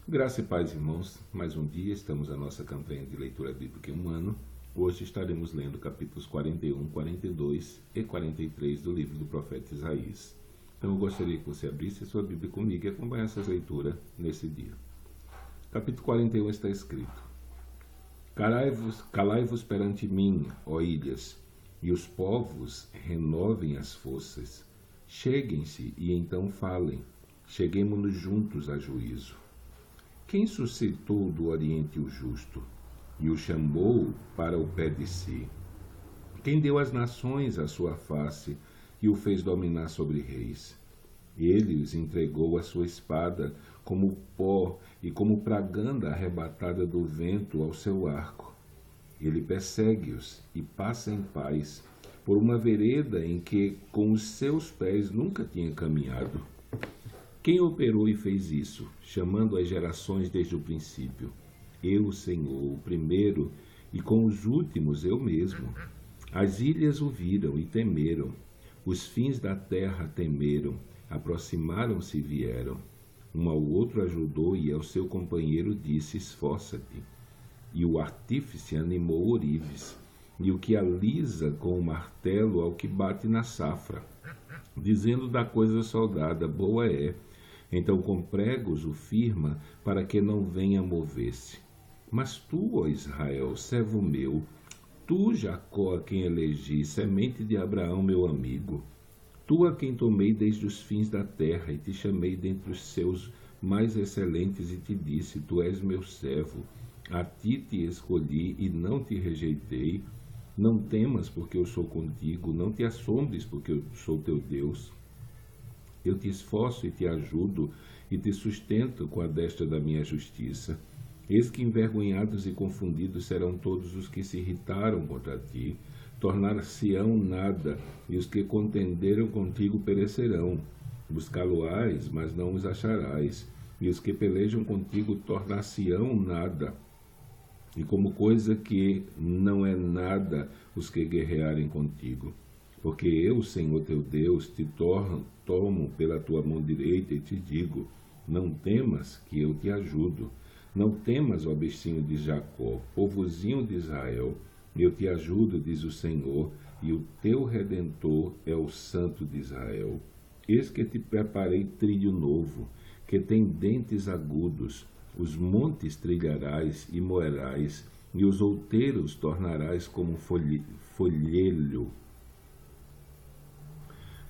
Graça e paz, irmãos. Mais um dia, estamos na nossa campanha de leitura bíblica em um ano. Hoje estaremos lendo capítulos 41, 42 e 43 do livro do profeta Isaías. Então eu gostaria que você abrisse a sua Bíblia comigo e acompanhasse essa leitura nesse dia. Capítulo 41 está escrito: Calai-vos perante mim, ó ilhas, e os povos renovem as forças. Cheguem-se e então falem, cheguemo-nos juntos a juízo. Quem suscitou do Oriente o justo e o chamou para o pé de si? Quem deu às nações a sua face e o fez dominar sobre reis? Ele os entregou à sua espada como pó e como praganda arrebatada do vento ao seu arco. Ele persegue-os e passa em paz por uma vereda em que com os seus pés nunca tinha caminhado. Quem operou e fez isso, chamando as gerações desde o princípio? Eu, Senhor, o primeiro, e com os últimos eu mesmo. As ilhas o viram e temeram. Os fins da terra temeram, aproximaram-se e vieram. Um ao outro ajudou e ao seu companheiro disse, esforça-te. E o artífice animou ourives, e o que alisa com o martelo ao que bate na safra, dizendo da coisa soldada, boa é. Então com pregos o firma, para que não venha mover-se. Mas tu, ó Israel, servo meu, tu, Jacó, a quem elegi, semente de Abraão, meu amigo, tu a quem tomei desde os fins da terra e te chamei dentre os seus mais excelentes e te disse, tu és meu servo, a ti te escolhi e não te rejeitei. Não temas, porque eu sou contigo, não te assombres, porque eu sou teu Deus. Eu te esforço e te ajudo, e te sustento com a destra da minha justiça. Eis que envergonhados e confundidos serão todos os que se irritaram contra ti, tornar-se-ão nada, e os que contenderam contigo perecerão. Buscá-lo-ás, mas não os acharás, e os que pelejam contigo tornar-se-ão nada. E como coisa que não é nada os que guerrearem contigo. Porque eu, Senhor teu Deus, te tomo pela tua mão direita e te digo, não temas que eu te ajudo. Não temas, ó bichinho de Jacó, povozinho de Israel, eu te ajudo, diz o Senhor, e o teu Redentor é o Santo de Israel. Eis que te preparei trilho novo, que tem dentes agudos, os montes trilharás e moerás, e os outeiros tornarás como folhelho.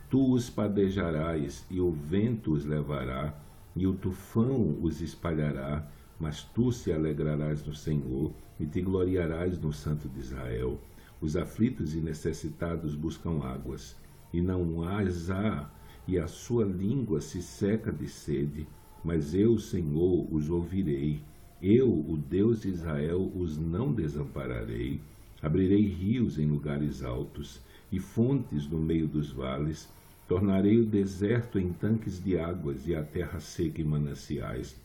Tu os padejarás, e o vento os levará, e o tufão os espalhará, mas tu se alegrarás no Senhor, e te gloriarás no Santo de Israel. Os aflitos e necessitados buscam águas, e não as há, e a sua língua se seca de sede, mas eu, Senhor, os ouvirei. Eu, o Deus de Israel, os não desampararei. Abrirei rios em lugares altos, e fontes no meio dos vales. Tornarei o deserto em tanques de águas e a terra seca em mananciais.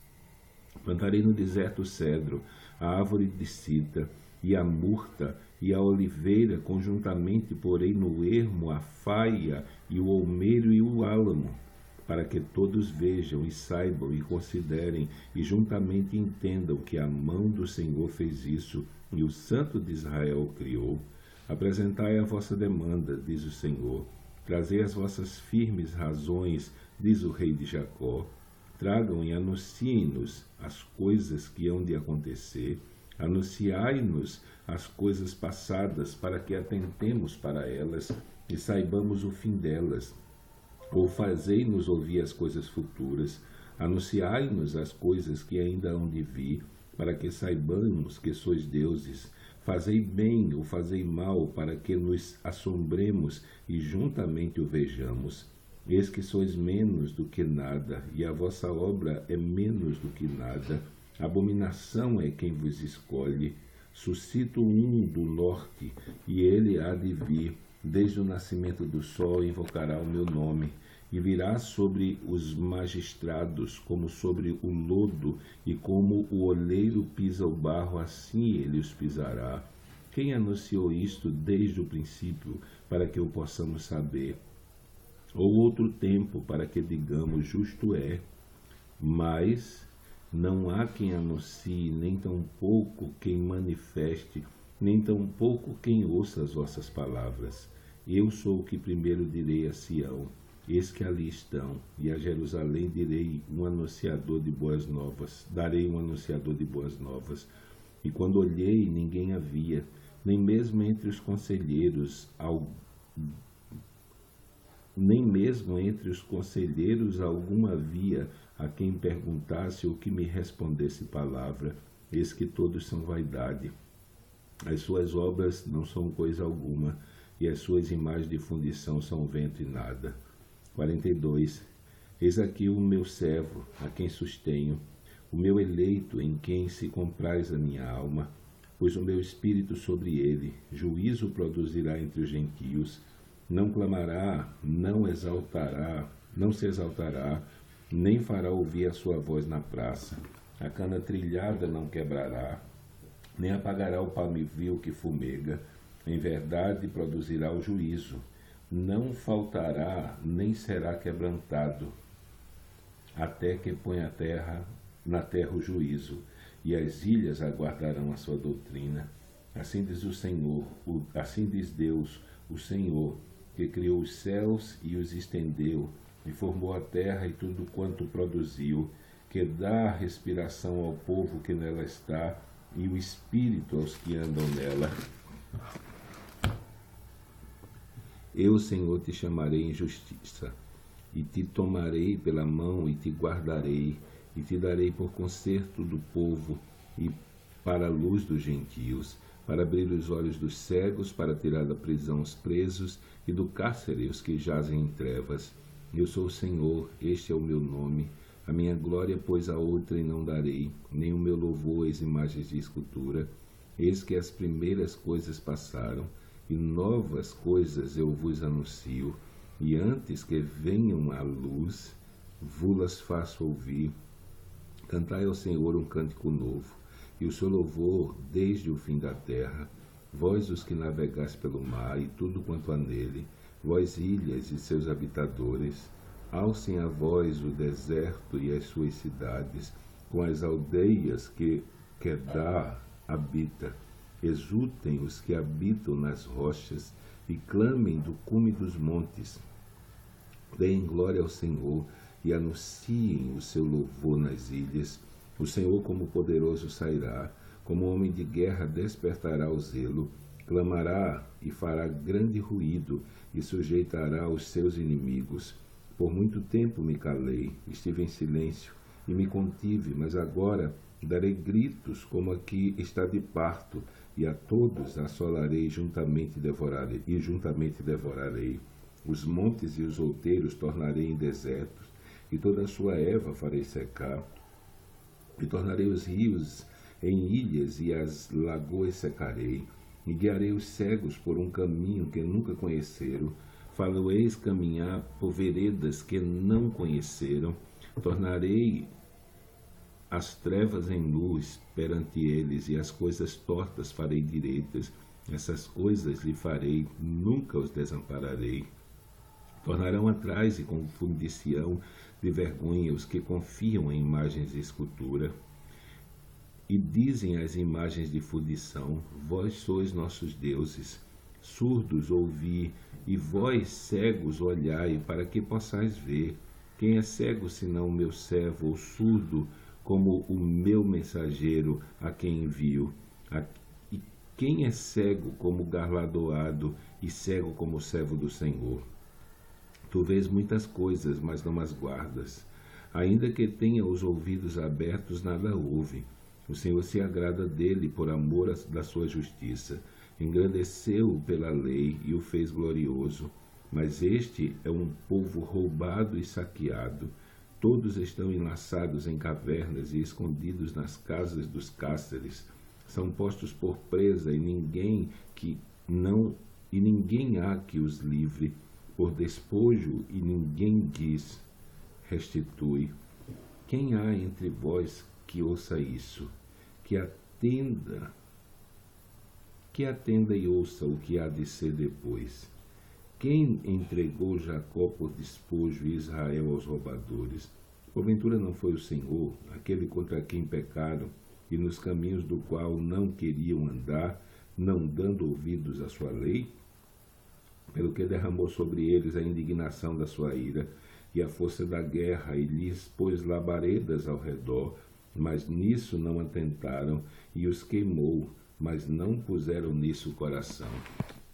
Plantarei no deserto o cedro, a árvore de cita, e a murta, e a oliveira, conjuntamente porei no ermo a faia, e o olmeiro e o álamo, para que todos vejam e saibam e considerem, e juntamente entendam que a mão do Senhor fez isso, e o Santo de Israel o criou. Apresentai a vossa demanda, diz o Senhor. Trazei as vossas firmes razões, diz o rei de Jacó. Tragam e anunciem-nos as coisas que hão de acontecer. Anunciai-nos as coisas passadas, para que atentemos para elas e saibamos o fim delas. Ou fazei-nos ouvir as coisas futuras. Anunciai-nos as coisas que ainda hão de vir, para que saibamos que sois deuses. Fazei bem ou fazei mal, para que nos assombremos e juntamente o vejamos. Eis que sois menos do que nada, e a vossa obra é menos do que nada. Abominação é quem vos escolhe. Suscito um do norte, e ele há de vir. Desde o nascimento do sol invocará o meu nome, e virá sobre os magistrados como sobre o lodo, e como o oleiro pisa o barro, assim ele os pisará. Quem anunciou isto desde o princípio, para que o possamos saber? Ou outro tempo, para que digamos, justo é. Mas Não há quem anuncie, nem tampouco quem manifeste, nem tampouco quem ouça as vossas palavras. Eu sou o que primeiro direi a Sião, eis que ali estão, e a Jerusalém direi um anunciador de boas novas, darei um anunciador de boas novas. E quando olhei, ninguém havia, nem mesmo entre os conselheiros, algum havia a quem perguntasse ou que me respondesse palavra. Eis que todos são vaidade. As suas obras não são coisa alguma, e as suas imagens de fundição são vento e nada. 42. Eis aqui o meu servo, a quem sustenho, o meu eleito, em quem se compraz a minha alma, pois o meu espírito sobre ele, juízo produzirá entre os gentios, não clamará, não se exaltará, nem fará ouvir a sua voz na praça. A cana trilhada não quebrará, nem apagará o palmivio que fumega. Em verdade produzirá o juízo, não faltará, nem será quebrantado, até que ponha na terra o juízo, e as ilhas aguardarão a sua doutrina. Assim diz o Senhor, assim diz Deus, o Senhor, que criou os céus e os estendeu, e formou a terra e tudo quanto produziu, que dá respiração ao povo que nela está, e o espírito aos que andam nela. Eu, Senhor, te chamarei em justiça, e te tomarei pela mão, e te guardarei, e te darei por conserto do povo, e para a luz dos gentios, para abrir os olhos dos cegos, para tirar da prisão os presos, e do cárcere os que jazem em trevas. Eu sou o Senhor, este é o meu nome. A minha glória, pois, a outrem não darei, nem o meu louvor às imagens de escultura. Eis que as primeiras coisas passaram, e novas coisas eu vos anuncio. E antes que venham à luz, vos-las faço ouvir. Cantai ao Senhor um cântico novo, e o seu louvor desde o fim da terra. Vós os que navegaste pelo mar, e tudo quanto há nele, vós ilhas e seus habitadores, alcem a vós o deserto e as suas cidades, com as aldeias que Quedar habita. Exultem os que habitam nas rochas, e clamem do cume dos montes. Deem glória ao Senhor, e anunciem o seu louvor nas ilhas. O Senhor como poderoso sairá, como homem de guerra despertará o zelo, clamará e fará grande ruído, e sujeitará os seus inimigos. Por muito tempo me calei, estive em silêncio, e me contive, mas agora darei gritos como a que está de parto, e a todos assolarei e juntamente devorarei. Os montes e os outeiros tornarei em desertos, e toda a sua erva farei secar, e tornarei os rios em ilhas, e as lagoas secarei, e guiarei os cegos por um caminho que nunca conheceram, falo-eis caminhar por veredas que não conheceram, tornarei as trevas em luz perante eles, e as coisas tortas farei direitas. Essas coisas lhe farei, nunca os desampararei. Tornarão atrás e confundir-se-ão de vergonha os que confiam em imagens de escultura, e dizem às imagens de fundição: vós sois nossos deuses. Surdos ouvi, e vós cegos olhai, para que possais ver. Quem é cego senão o meu servo, ou surdo como o meu mensageiro a quem envio? E quem é cego como galardoado, e cego como o servo do Senhor? Tu vês muitas coisas, mas não as guardas. Ainda que tenha os ouvidos abertos, nada ouve. O Senhor se agrada dele por amor da sua justiça. Engrandeceu-o pela lei e o fez glorioso. Mas este é um povo roubado e saqueado. Todos estão enlaçados em cavernas e escondidos nas casas dos cárceres. São postos por presa, e ninguém há que os livre. Por despojo, e ninguém diz: restitui. Quem há entre vós que ouça isso? Que atenda e ouça o que há de ser depois. Quem entregou Jacó por despojo e Israel aos roubadores? Porventura não foi o Senhor, aquele contra quem pecaram, e nos caminhos do qual não queriam andar, não dando ouvidos à sua lei? Pelo que derramou sobre eles a indignação da sua ira, e a força da guerra, e lhes pôs labaredas ao redor, mas nisso não atentaram, e os queimou, mas não puseram nisso o coração.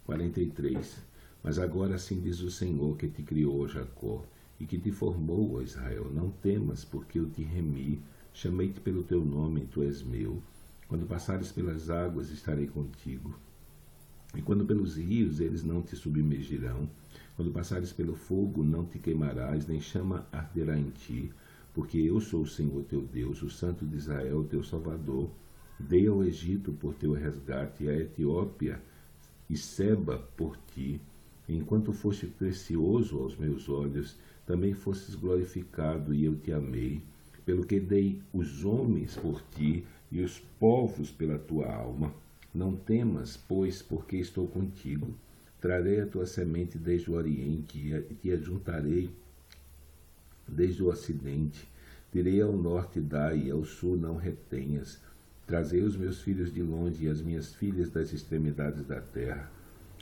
43. Mas agora assim diz o Senhor que te criou, Jacó, e que te formou, ó Israel. Não temas, porque eu te remi, chamei-te pelo teu nome, tu és meu. Quando passares pelas águas, estarei contigo. E quando pelos rios, eles não te submergirão. Quando passares pelo fogo, não te queimarás, nem chama arderá em ti. Porque eu sou o Senhor teu Deus, o Santo de Israel, teu Salvador. Dei ao Egito por teu resgate, e à Etiópia e Seba por ti. Enquanto foste precioso aos meus olhos, também fostes glorificado, e eu te amei. Pelo que dei os homens por ti, e os povos pela tua alma. Não temas, pois, porque estou contigo. Trarei a tua semente desde o oriente, e te ajuntarei desde o ocidente. Direi ao norte, dai, e ao sul não retenhas. Trazei os meus filhos de longe, e as minhas filhas das extremidades da terra.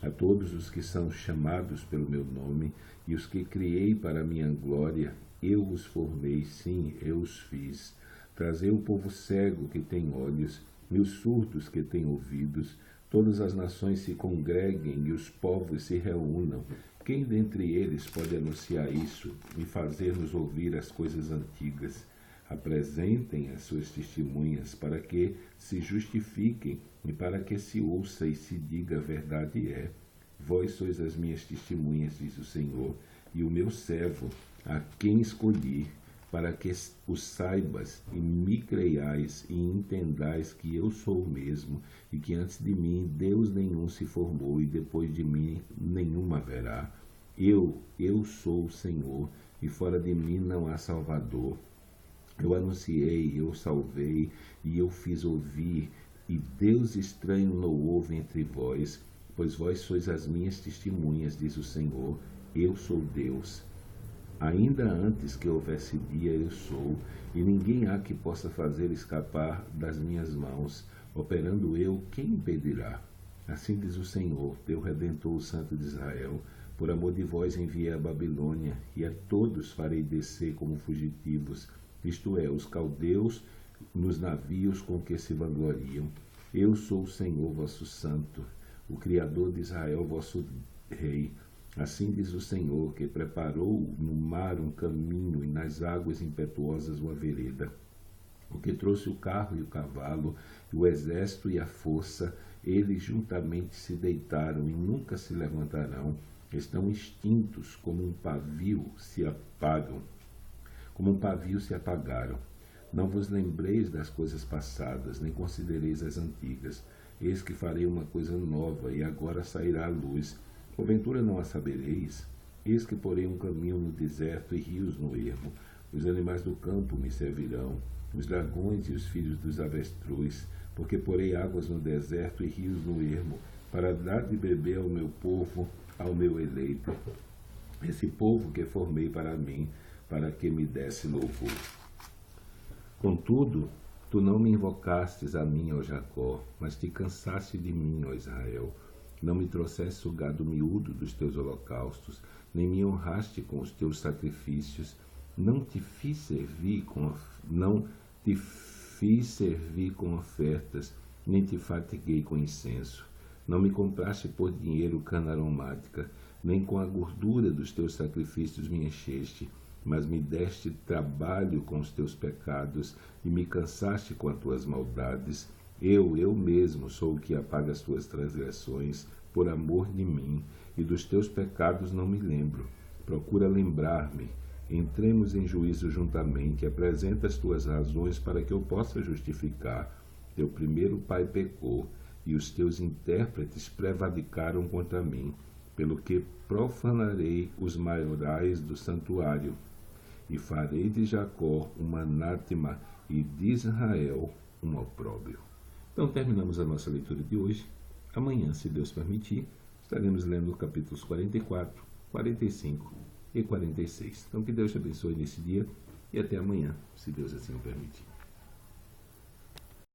A todos os que são chamados pelo meu nome, e os que criei para a minha glória, eu os formei, sim, eu os fiz. Trazei o povo cego que tem olhos, e os surdos que têm ouvidos. Todas as nações se congreguem, e os povos se reúnam. Quem dentre eles pode anunciar isso e fazer-nos ouvir as coisas antigas? Apresentem as suas testemunhas para que se justifiquem e para que se ouça e se diga a verdade é. Vós sois as minhas testemunhas, diz o Senhor, e o meu servo, a quem escolhi, para que o saibas e me creiais e entendais que eu sou o mesmo, e que antes de mim Deus nenhum se formou, e depois de mim nenhum haverá. Eu sou o Senhor, e fora de mim não há Salvador. Eu anunciei, eu salvei, e eu fiz ouvir, e Deus estranho não houve entre vós, pois vós sois as minhas testemunhas, diz o Senhor, eu sou Deus. Ainda antes que houvesse dia, eu sou, e ninguém há que possa fazer escapar das minhas mãos. Operando eu, quem impedirá? Assim diz o Senhor, teu Redentor, o Santo de Israel. Por amor de vós enviei a Babilônia, e a todos farei descer como fugitivos, isto é, os caldeus nos navios com que se vangloriam. Eu sou o Senhor vosso Santo, o Criador de Israel vosso Rei. Assim diz o Senhor, que preparou no mar um caminho e nas águas impetuosas uma vereda. O que trouxe o carro e o cavalo, o exército e a força, eles juntamente se deitaram e nunca se levantarão. Estão extintos como um pavio se apagam. Como um pavio se apagaram. Não vos lembreis das coisas passadas, nem considereis as antigas. Eis que farei uma coisa nova, e agora sairá a luz. Porventura não a sabereis? Eis que porei um caminho no deserto e rios no ermo. Os animais do campo me servirão, os dragões e os filhos dos avestruz, porque porei águas no deserto e rios no ermo, para dar de beber ao meu povo, ao meu eleito, esse povo que formei para mim, para que me desse louvor. Contudo, tu não me invocastes a mim, ó Jacó, mas te cansaste de mim, ó Israel. Não me trouxeste o gado miúdo dos teus holocaustos, nem me honraste com os teus sacrifícios. Não te fiz servir com ofertas, nem te fatiguei com incenso. Não me compraste por dinheiro cana aromática, nem com a gordura dos teus sacrifícios me encheste, mas me deste trabalho com os teus pecados e me cansaste com as tuas maldades. Eu mesmo sou o que apaga as tuas transgressões, por amor de mim, e dos teus pecados não me lembro. Procura lembrar-me. Entremos em juízo juntamente, apresenta as tuas razões para que eu possa justificar. Teu primeiro pai pecou, e os teus intérpretes prevaricaram contra mim, pelo que profanarei os maiorais do santuário, e farei de Jacó um anátema e de Israel um opróbrio. Então terminamos a nossa leitura de hoje. Amanhã, se Deus permitir, estaremos lendo capítulos 44, 45 e 46. Então que Deus te abençoe nesse dia e até amanhã, se Deus assim o permitir.